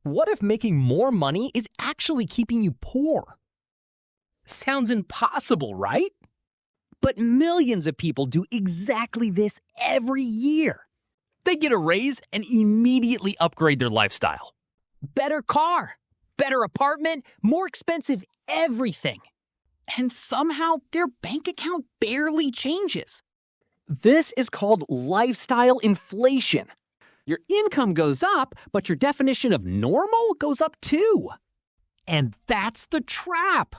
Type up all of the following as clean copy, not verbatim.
What if making more money is actually keeping you poor? Sounds impossible, right? But millions of people do exactly this every year. They get a raise and immediately upgrade their lifestyle. Better car, better apartment, more expensive everything. And somehow their bank account barely changes. This is called lifestyle inflation. Your income goes up, but your definition of normal goes up too. And that's the trap.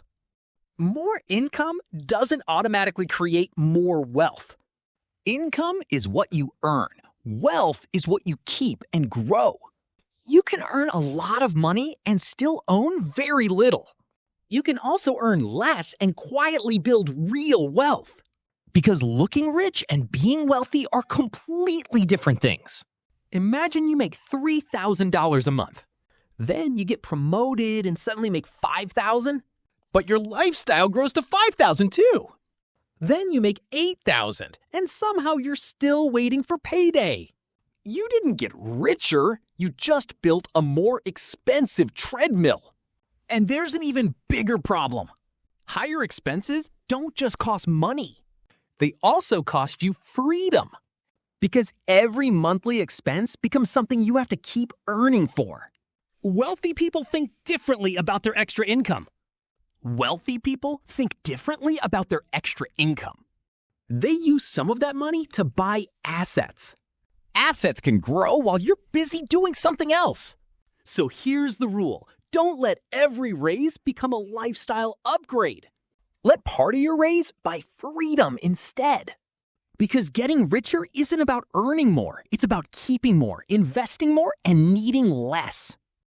More income doesn't automatically create more wealth. Income is what you earn. Wealth is what you keep and grow. You can earn a lot of money and still own very little. You can also earn less and quietly build real wealth. Because looking rich and being wealthy are completely different things. Imagine you make $3,000 a month. Then you get promoted and suddenly make $5,000. But your lifestyle grows to $5,000 too. Then you make $8,000 and somehow you're still waiting for payday. You didn't get richer, you just built a more expensive treadmill. And there's an even bigger problem. Higher expenses don't just cost money. They also cost you freedom. Because every monthly expense becomes something you have to keep earning for. Wealthy people think differently about their extra income. Wealthy people think differently about their extra income. They use some of that money to buy assets. Assets can grow while you're busy doing something else. So here's the rule. Don't let every raise become a lifestyle upgrade. Let part of your raise buy freedom instead. Because getting richer isn't about earning more. It's about keeping more, investing more, and needing less.